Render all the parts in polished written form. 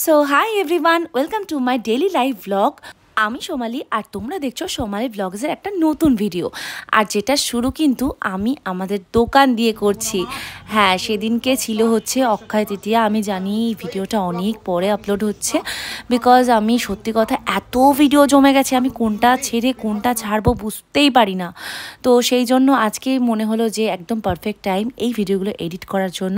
So hi everyone, welcome to my daily life blog. আমি Somali আর তোমরা দেখছো Somali ব্লগসের একটা নতুন ভিডিও। আর যেটা শুরু কিন্তু আমি আমাদের দোকান দিয়ে করছি। হ্যাঁ, সেদিনকে ছিল হচ্ছে অক্ষয় তৃতীয়া। আমি জানি এই ভিডিওটা অনেক পরে আপলোড হচ্ছে, বিকজ আমি সত্যি কথা এত ভিডিও জমে গেছে, আমি কোনটা ছেড়ে কোনটা ছাড়বো বুঝতেই পারি না। তো সেই জন্য আজকে মনে হলো যে একদম পারফেক্ট টাইম এই ভিডিওগুলো এডিট করার জন্য।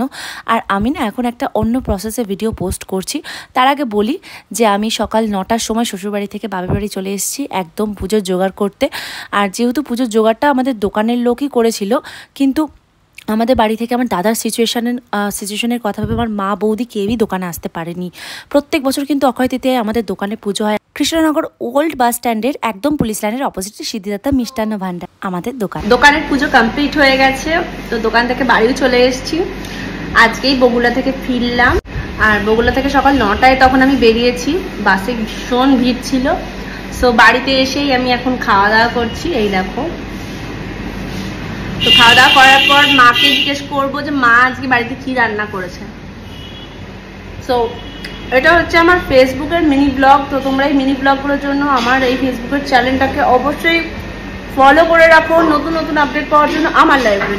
আর আমি না এখন একটা অন্য প্রসেসে ভিডিও পোস্ট করছি। তার আগে বলি যে আমি সকাল 9টার সময় শ্বশুরবাড়ি থেকে বাবার বাড়ি চলে এসেছি একদম পুজোর জোগাড় করতে। আর যেহেতু পুজোর জোগাড়টা আমাদের দোকানের লোকই করেছিল, কিন্তু আমাদের বাড়ি থেকে আমার দাদার সিচুয়েশনের কথা ভেবে আমার মা বৌদি কেউই দোকানে আসতে পারেনি। প্রত্যেক বছর কিন্তু অক্ষয় তৃতীয়ায় আমাদের দোকানে পুজো হয়। কৃষ্ণনগর ওল্ড বাস স্ট্যান্ডের একদম পুলিশ লাইনের অপোজিটে সিদ্ধিদাতা মিষ্টান্ন ভান্ডার আমাদের দোকানের পুজো কমপ্লিট হয়ে গেছে। তো দোকান থেকে বাড়িও চলে এসেছি। আজকেই বগুড়া থেকে ফিরলাম। আর বগুড়া থেকে সকাল 9টায় তখন আমি বেরিয়েছি, বাসে ভীষণ ভিড় ছিল। সো বাড়িতে এসেই আমি এখন খাওয়া দাওয়া করছি। এই দেখো, তো খাওয়া দাওয়া করার পর মাকে জিজ্ঞেস করবো যে মা আজকে বাড়িতে কি রান্না করেছে। সো এটা হচ্ছে আমার ফেসবুকের মিনি ব্লগ। তো তোমরা এই মিনি ব্লগগুলোর জন্য আমার এই ফেসবুকের চ্যানেলটাকে অবশ্যই ফলো করে রাখো নতুন নতুন আপডেট পাওয়ার জন্য আমার লাইভে।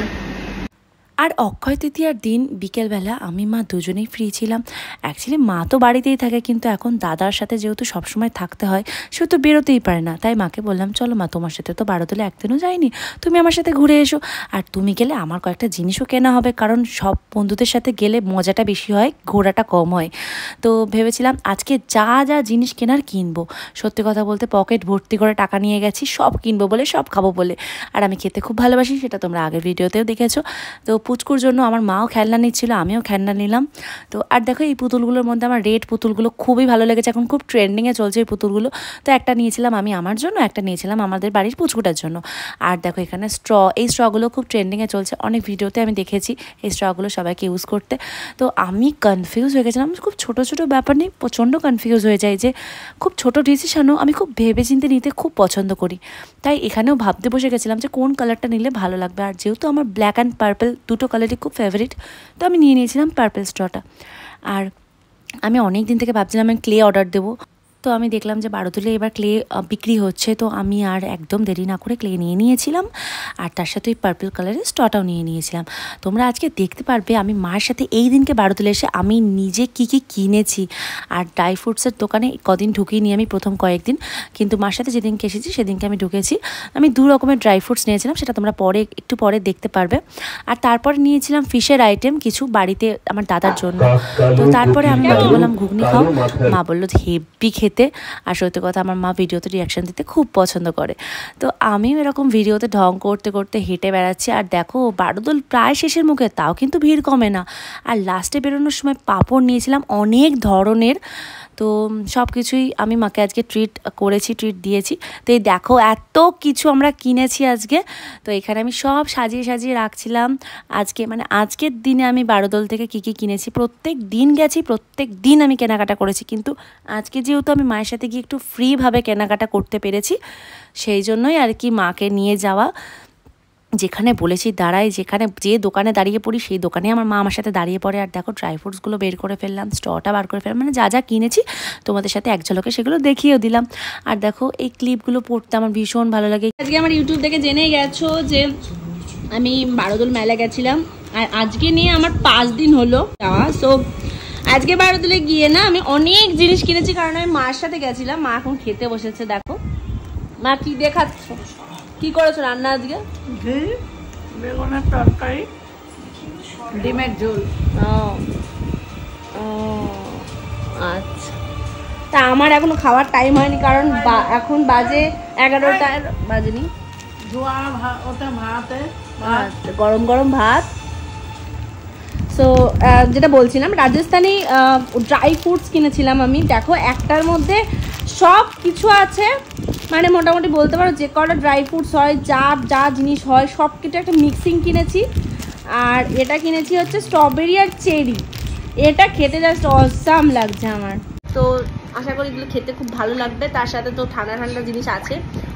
আর অক্ষয় তৃতীয়ার দিন বিকেলবেলা আমি মা দুজনেই ফ্রি ছিলাম। অ্যাকচুয়ালি মা তো বাড়িতেই থাকে, কিন্তু এখন দাদার সাথে যেহেতু সবসময় থাকতে হয়, সে তো বেরোতেই পারে না। তাই মাকে বললাম, চলো মা, তোমার সাথে তো বারোতলে একদিনও যাইনি, তুমি আমার সাথে ঘুরে এসো। আর তুমি গেলে আমার কয়েকটা জিনিসও কেনা হবে, কারণ সব বন্ধুদের সাথে গেলে মজাটা বেশি হয়, ঘোরাটা কম হয়। তো ভেবেছিলাম আজকে যা যা জিনিস কেনার কিনবো। সত্যি কথা বলতে পকেট ভর্তি করে টাকা নিয়ে গেছি, সব কিনবো বলে, সব খাবো বলে। আর আমি খেতে খুব ভালোবাসি, সেটা তোমরা আগের ভিডিওতেও দেখেছো। তো পুচকুর জন্য আমার মাও খেলনা নিচ্ছিল, আমিও খেলনা নিলাম। তো আর দেখো, এই পুতুলগুলোর মধ্যে আমার রেড পুতুলগুলো খুবই ভালো লেগেছে, এখন খুব ট্রেন্ডিংয়ে চলছে এই পুতুলগুলো। তো একটা নিয়েছিলাম আমি আমার জন্য, একটা নিয়েছিলাম আমাদের বাড়ির পুচকুটার জন্য। আর দেখো এখানে এই স্ট্রগুলো খুব ট্রেন্ডিংয়ে চলছে, অনেক ভিডিওতে আমি দেখেছি এই স্ট্রগুলো সবাইকে ইউজ করতে। তো আমি কনফিউজ হয়ে গেছিলাম, খুব ছোটো ছোটো ব্যাপার নিয়ে প্রচণ্ড কনফিউজ হয়ে যায়, যে খুব ছোটো ডিসিশনও আমি খুব ভেবে চিন্তে নিতে খুব পছন্দ করি। তাই এখানেও ভাবতে বসে গেছিলাম যে কোন কালারটা নিলে ভালো লাগবে। আর যেহেতু আমার ব্ল্যাক অ্যান্ড পার্পল দুটো কালারই খুব ফেভারিট, তো আমি নিয়ে নিয়েছিলাম পার্পল স্ট্রটা। আর আমি অনেক দিন থেকে ভাবছিলাম আমি ক্লে অর্ডার দেবো। তো আমি দেখলাম যে বারোতলে এবার ক্লে বিক্রি হচ্ছে, তো আমি আর একদম দেরি না করে ক্লে নিয়ে নিয়েছিলাম। আর তার সাথে ওই পার্পল কালারের স্টটাও নিয়ে নিয়েছিলাম। তোমরা আজকে দেখতে পারবে আমি মায়ের সাথে এই দিনকে বারোতলে এসে আমি নিজে কি কি কিনেছি। আর ড্রাই ফ্রুটসের দোকানে কদিন ঢুকিয়ে নিয়ে আমি প্রথম কয়েকদিন, কিন্তু মার সাথে যেদিনকে এসেছি সেদিনকে আমি ঢুকেছি। আমি 2 রকমের ড্রাই ফ্রুটস নিয়েছিলাম, সেটা তোমরা একটু পরে দেখতে পারবে। আর তারপরে নিয়েছিলাম ফিশের আইটেম কিছু বাড়িতে আমার দাদার জন্য। তো তারপরে আমি মাকে বললাম ঘুগনি খাও, মা বললো হেভি খেতে। আর সত্যি কথা, আমার মা ভিডিওতে রিয়াকশান দিতে খুব পছন্দ করে। তো আমিও এরকম ভিডিওতে ঢং করতে করতে হেঁটে বেড়াচ্ছি। আর দেখো বারোদল প্রায় শেষের মুখে, তাও কিন্তু ভিড় কমে না। আর লাস্টে বেরোনোর সময় পাঁপড় নিয়েছিলাম অনেক ধরনের। তো সব কিছুই আমি মাকে আজকে ট্রিট দিয়েছি। তো এই দেখো এত কিছু আমরা কিনেছি আজকে। তো এখানে আমি সব সাজিয়ে সাজিয়ে রাখছিলাম। আজকের দিনে আমি বারোদল থেকে কী কী কিনেছি, প্রত্যেক দিন গেছি, প্রত্যেক দিন আমি কেনাকাটা করেছি। কিন্তু আজকে যেহেতু আমি মায়ের সাথে গিয়ে একটু ফ্রিভাবে কেনাকাটা করতে পেরেছি, সেই জন্যই আর কি মাকে নিয়ে যাওয়া। যেখানে বলেছি দাঁড়াই, যে দোকানে দাঁড়িয়ে পড়ি সেই দোকানে আমার মা আমার সাথে দাঁড়িয়ে পড়ে। আর দেখো ড্রাই ফ্রুটসগুলো বের করে ফেললাম, স্টটা বার করে ফেললাম, যা যা কিনেছি তোমাদের সাথে এক ঝলকে সেগুলো দেখিয়েও দিলাম। আর দেখো এই ক্লিপগুলো পড়তে আমার ভীষণ ভালো লাগে। আজকে আমার ইউটিউব থেকে জেনে গেছো যে আমি বারোদল মেলা গেছিলাম, আর আজকে নিয়ে আমার 5 দিন হলো যাওয়া। সো আজকে বারোদলে গিয়ে না আমি অনেক জিনিস কিনেছি, কারণ আমি মার সাথে গেছিলাম। মা এখন খেতে বসেছে। দেখো মা কি দেখাচ্ছ, কি করেছো রান্না আজকে? বেগুনের তরকারি, ডিমের ঝোল। আচ্ছা, তা আমার এখনো খাওয়ার টাইম হয়নি, কারণ এখন বাজে 11টা বাজেনি। গরম গরম ভাত। সো যেটা বলছিলাম, রাজস্থানি ড্রাই ফ্রুটস কিনেছিলাম আমি। দেখো একটার মধ্যে সব কিছু আছে, মানে মোটামুটি বলতে পারো যে কটা ড্রাই ফ্রুটস হয়, যা জিনিস হয় সব কিছু একটা মিক্সিং কিনেছি। আর এটা কিনেছি হচ্ছে স্ট্রবেরি আর চেরি। এটা খেতে জাস্ট অসাম লাগছে আমার। তো আশা করি এগুলো খেতে খুব ভালো লাগবে। তার সাথে তো ঠান্ডা ঠান্ডা জিনিস আছে।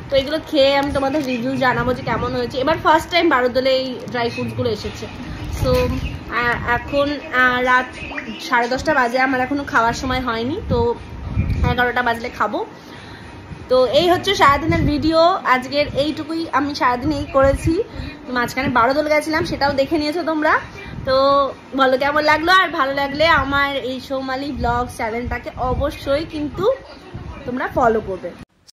তো এগুলো খেয়ে আমি তোমাদের রিভিউ জানাবো যে কেমন হয়েছে। এবার ফার্স্ট টাইম বারোদলে এই ড্রাই ফ্রুটসগুলো এসেছে। সো এখন রাত 10:30 বাজে, আমার এখনো খাওয়ার সময় হয়নি, তো 11টা বাজলে খাবো। তো এই হচ্ছে সারাদিনের ভিডিও আজকের, এইটুকুই আমি সারাদিন এই করেছি। মাঝখানে 12 দোল গেছিলাম, সেটাও দেখে নিয়েছো তোমরা। তো বলো কেমন লাগলো, আর ভালো লাগলে আমার এই সৌমালি ব্লগ চ্যানেলটাকে অবশ্যই কিন্তু তোমরা ফলো করবে।